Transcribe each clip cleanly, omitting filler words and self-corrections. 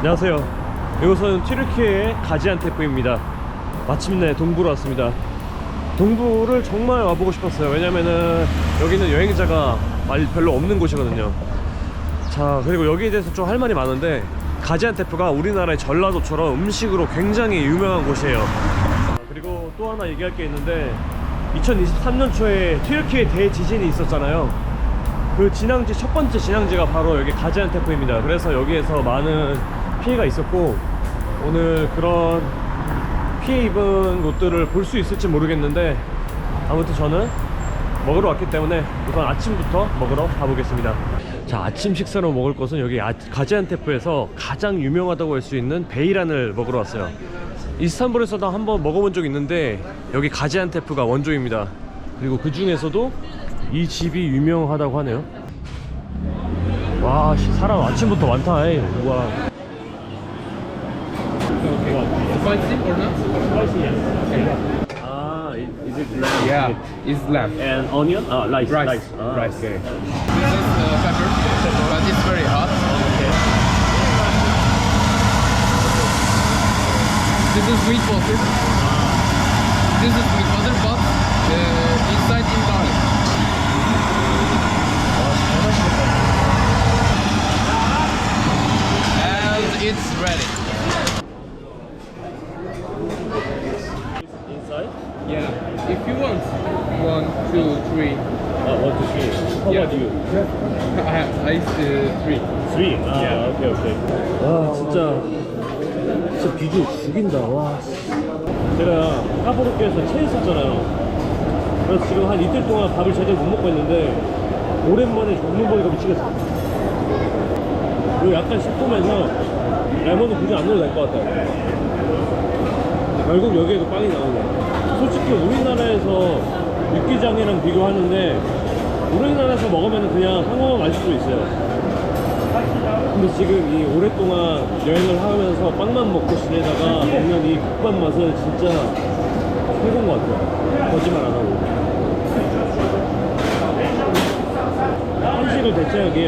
안녕하세요. 이곳은 튀르키예의 가지안테프입니다. 마침내 동부로 왔습니다. 동부를 정말 와보고 싶었어요. 왜냐면은 여기는 여행자가 별로 없는 곳이거든요. 자, 그리고 여기에 대해서 좀 할 말이 많은데, 가지안테프가 우리나라의 전라도처럼 음식으로 굉장히 유명한 곳이에요. 그리고 또 하나 얘기할 게 있는데, 2023년 초에 튀르키예 대지진이 있었잖아요. 그 진앙지, 첫 번째 진앙지가 바로 여기 가지안테프입니다. 그래서 여기에서 많은 피해가 있었고, 오늘 그런 피해 입은 곳들을 볼 수 있을지 모르겠는데, 아무튼 저는 먹으러 왔기 때문에 우선 아침부터 먹으러 가보겠습니다. 자, 아침 식사로 먹을 것은 여기 가지안테프에서 가장 유명하다고 할 수 있는 베이란을 먹으러 왔어요. 이스탄불에서도 한번 먹어본 적 있는데 여기 가지안테프가 원조입니다. 그리고 그 중에서도 이 집이 유명하다고 하네요. 와, 사람 아침부터 많다. 우와. Spicy or not? Spicy, yes. Okay. Ah, is it lamb? Yeah, it's lamb. And onion? Rice. Rice. Ah, Rice. okay. This is pepper, but it's very hot. Okay. This is sweet water. This is sweet water, but inside in garlic. And it's ready. Inside? Yeah. If you want 1, 2, 3. 1, 2, 3. How Yeah. about you? I 3. 3? 아, Yeah. 오케이. 와, 진짜 비주얼 죽인다. 와. 제가 까보르케에서 체했었잖아요. 그래서 지금 한 이틀 동안 밥을 제대로 못 먹고 있는데, 오랜만에 먹는 거니까 미치겠어. 그리고 약간 시큼해서 레몬은 굳이 안 넣어도 될 것 같아요. 결국 여기에도 빵이 나오네. 솔직히 우리나라에서 육개장이랑 비교하는데, 우리나라에서 먹으면 그냥 상어만 마실 수 있어요. 근데 지금 이 오랫동안 여행을 하면서 빵만 먹고 지내다가 먹는 이 국밥 맛은 진짜 최고인 것 같아요. 거짓말 안 하고. 한식을 대체하기에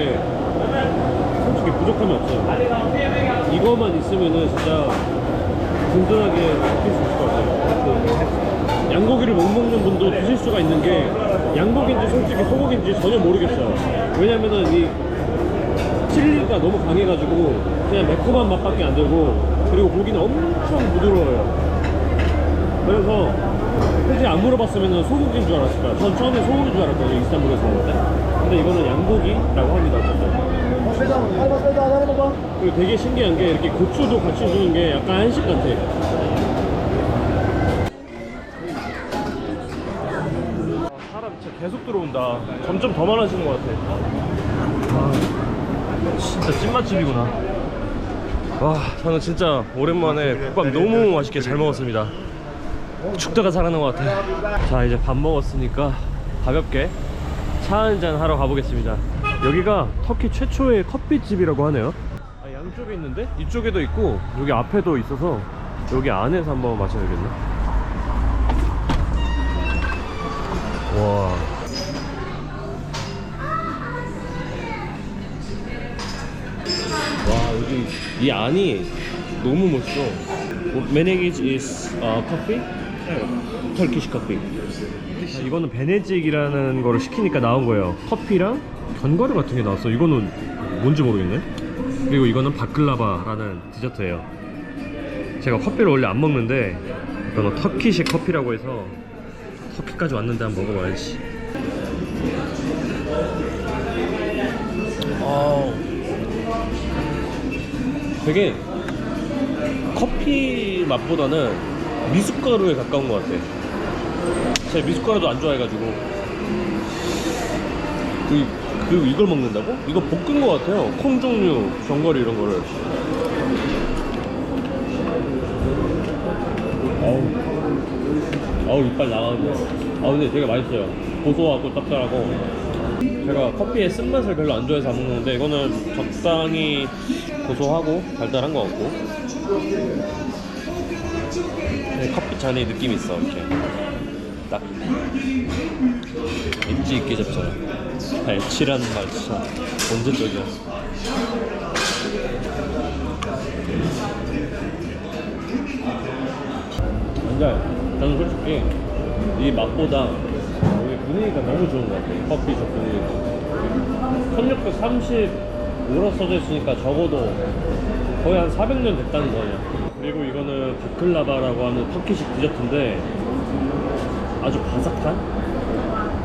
솔직히 부족함이 없어요. 이거만 있으면은 진짜 든든하게 느낄 수 있을 것 같아요. 양고기를 못 먹는 분도 드실 수가 있는 게, 양고기인지 솔직히 소고기인지 전혀 모르겠어요. 왜냐면은 이 칠리가 너무 강해가지고 그냥 매콤한 맛밖에 안 들고, 그리고 고기는 엄청 부드러워요. 그래서 솔직히 안 물어봤으면 소고기인 줄 알았을 거야. 전 처음에 소고기인 줄 알았거든요, 이스탄불에서 먹을 때. 근데 이거는 양고기라고 합니다. 그리고 되게 신기한 게, 이렇게 고추도 같이 주는 게 약간 한식 같아. 사람 진짜 계속 들어온다. 점점 더 많아지는 것 같아. 진짜 찐맛집이구나. 와, 저는 진짜 오랜만에 국밥 너무 맛있게 잘 먹었습니다. 죽다가 살아난 것 같아. 자, 이제 밥 먹었으니까 가볍게 차 한잔 하러 가보겠습니다. 여기가 터키 최초의 커피집이라고 하네요. 양쪽에 있는데 이쪽에도 있고 여기 앞에도 있어서 여기 안에서 한번 마셔야겠네. 와, 여기 이 안이 너무 멋있어. 메네기즈 is coffee? Turkish coffee. 이거는 베네직이라는 거를 시키니까 나온 거예요. 커피랑 견과류 같은 게 나왔어. 이거는 뭔지 모르겠네. 그리고 이거는 바클라바라는 디저트예요. 제가 커피를 원래 안 먹는데 이거는 터키식 커피라고 해서 터키까지 왔는데 한번 먹어봐야지. 되게 커피 맛보다는 미숫가루에 가까운 것 같아. 제가 미숫가루도 안 좋아해가지고. 그리고 이걸 먹는다고? 이거 볶은 것 같아요. 콩 종류, 견과류 이런 거를. 어우, 이빨 나가는데. 근데 되게 맛있어요. 고소하고 짭짤하고. 제가 커피의 쓴맛을 별로 안 좋아해서 안 먹는데, 이거는 적당히 고소하고 달달한 것 같고. 네, 커피 잔의 느낌이 있어. 이렇게 딱 엣지 있게 잡잖아. 발칠한 맛 진짜 언제적이야. 근데 저는 솔직히 이 맛보다 여기 분위기가 너무 좋은 것 같아요. 커피숍 분위기가 1635라 써져 있으니까 적어도 거의 한 400년 됐다는 거예요. 그리고 이거는 바클라바라고 하는 터키식 디저트인데 아주 바삭한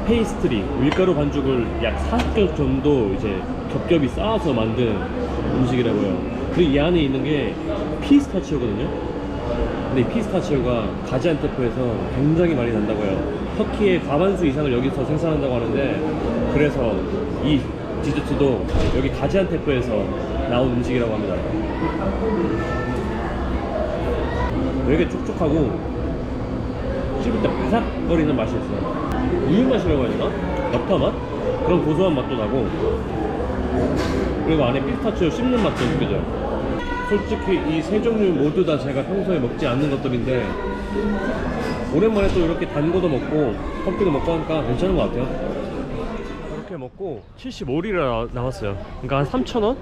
페이스트리 밀가루 반죽을 약 40개 정도 이제 겹겹이 쌓아서 만든 음식이라고요. 그리고 이 안에 있는 게 피스타치오거든요. 근데 이 피스타치오가 가지안테프에서 굉장히 많이 난다고 해요. 터키의 과반수 이상을 여기서 생산한다고 하는데, 그래서 이 디저트도 여기 가지안테프에서 나온 음식이라고 합니다. 되게 촉촉하고 씹을 때 바삭거리는 맛이 있어요. 우유 맛이라고 해야 되나? 버터 맛? 그런 고소한 맛도 나고, 그리고 안에 피스타치오 씹는 맛도 느껴져요. 솔직히 이 세 종류 모두 다 제가 평소에 먹지 않는 것들인데 오랜만에 또 이렇게 단 거도 먹고 커피도 먹고 하니까 괜찮은 것 같아요. 이렇게 먹고 75리라 나왔어요. 그러니까 한 3,000원?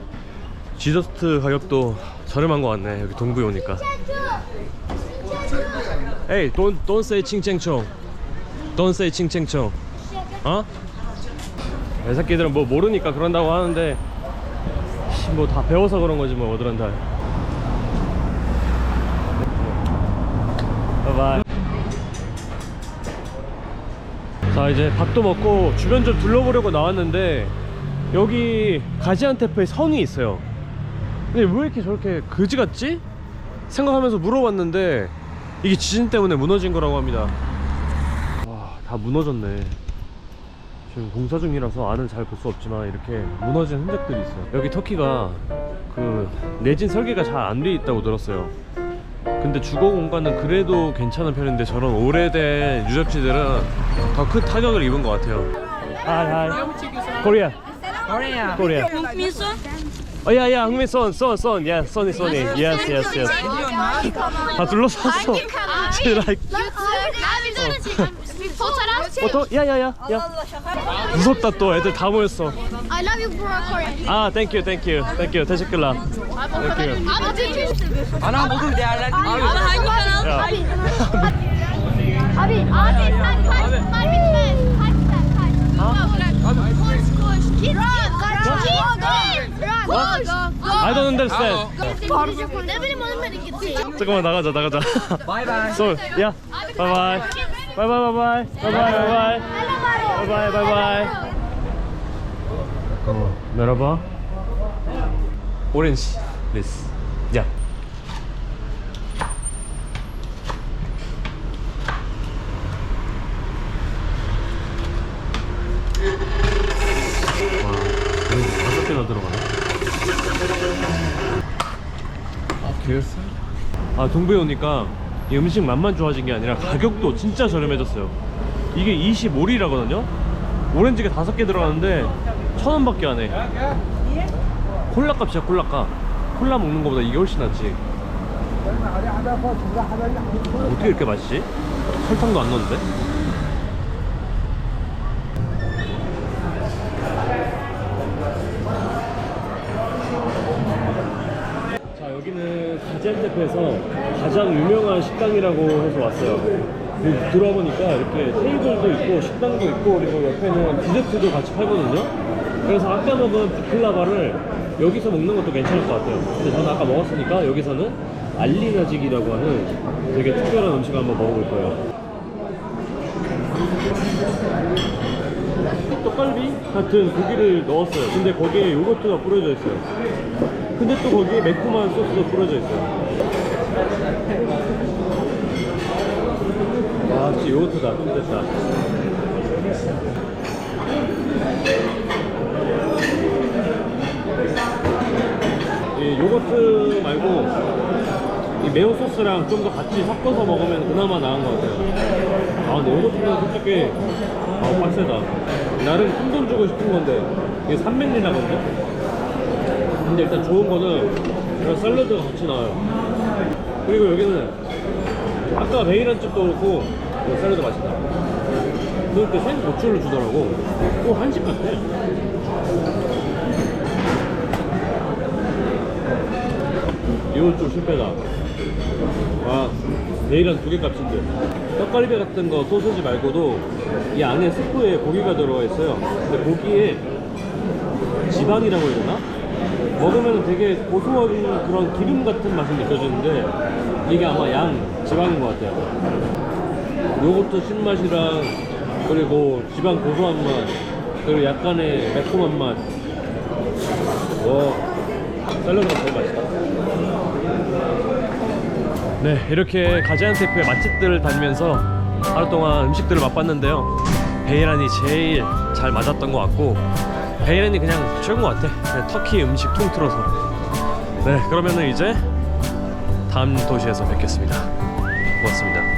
디저트 가격도 저렴한 것 같네. 여기 동부에 오니까. Hey, don't say 칭칭총. Don't say 칭칭총. 어? 이 새끼들은 뭐 모르니까 그런다고 하는데 뭐 다 배워서 그런 거지 뭐 어들한 달. 바이바이. 자, 이제 밥도 먹고 주변 좀 둘러보려고 나왔는데 여기 가지안테프에 성이 있어요. 근데 왜 이렇게 저렇게 그지 같지? 생각하면서 물어봤는데 이게 지진 때문에 무너진 거라고 합니다. 와, 다 무너졌네. 지금 공사 중이라서 안은 잘 볼 수 없지만 이렇게 무너진 흔적들이 있어요. 여기 터키가 그 내진 설계가 잘 안 돼 있다고 들었어요. 근데 주거 공간은 그래도 괜찮은 편인데 저런 오래된 유적지들은 더 큰 타격을 입은 것 같아요. 하이 코리아 코리아 야야 흥민 son yeah sonny yes 다 둘러쌌어. 포토? 야야야 야 무섭다. 또 애들 다 모였어. I love you, bro. Korea. 아 thank you teşekkürler. Thank you. Ana buldum değerlendirme. Hangi kanal? Ya. Abi sen kaç? Bunlar bitmez. Kaç sen kaç? Koş. Git. I don't understand. Ne bileyim oğlum beni gitsin. 잠깐만 나가자. Bay bay. So yeah bye bye. merhaba. Orange please. Yeah. 와, 여기 5개나 들어가네. 아, 동부에 오니까 이 음식 맛만 좋아진 게 아니라 가격도 진짜 저렴해졌어요. 이게 25리라거든요. 오렌지가 5개 들어가는데 1,000원 밖에 안 해. 콜라 값이야. 콜라 먹는 거보다 이게 훨씬 낫지. 어떻게 이렇게 맛있지? 설탕도 안 넣었는데? 자, 여기는 가지안테프에서 가장 유명한 식당이라고 해서 왔어요. 들어와 보니까 이렇게 테이블도 있고 식당도 있고 그리고 옆에는 디저트도 같이 팔거든요. 그래서 아까 먹은 바클라바를 여기서 먹는 것도 괜찮을 것 같아요. 근데 저는 아까 먹었으니까 여기서는 알리나직이라고 하는 되게 특별한 음식을 한번 먹어볼 거예요. 떡갈비 같은 고기를 넣었어요. 근데 거기에 요거트가 뿌려져 있어요. 근데 또 거기에 매콤한 소스도 뿌려져 있어요. 아, 진짜 요거트다. 좀 됐다. 이 요거트 말고 이 매운 소스랑 좀 더 같이 섞어서 먹으면 그나마 나은 것 같아요. 아, 근데 요거트는 솔직히 빡세다. 나름 큰돈 주고 싶은 건데 이게 300리라거든요. 근데 일단 좋은 거는 이런 샐러드가 같이 나와요. 그리고 여기는 아까 베이란집도 그렇고 샐러드 맛있다. 그렇게 생고추를 주더라고. 또 한식 같아. 요 이건 좀 실패다. 아, 베이란 2개 값인데. 떡갈비 같은 거 소시지 말고도 이 안에 스프에 고기가 들어가 있어요. 근데 고기에 지방이라고 해야 되나? 먹으면 되게 고소한 그런 기름 같은 맛이 느껴지는데 이게 아마 양 지방인 것 같아요. 요거트 신맛이랑 그리고 지방 고소한 맛 그리고 약간의 매콤한 맛. 와, 샐러드가 제일 맛있다. 네, 이렇게 가지안테프의 맛집들을 다니면서 하루 동안 음식들을 맛봤는데요. 베이란이 제일 잘 맞았던 것 같고 베이란이 그냥 최고인 것 같아. 그냥 터키 음식 통틀어서. 네, 그러면은 이제 다음 도시에서 뵙겠습니다. 고맙습니다.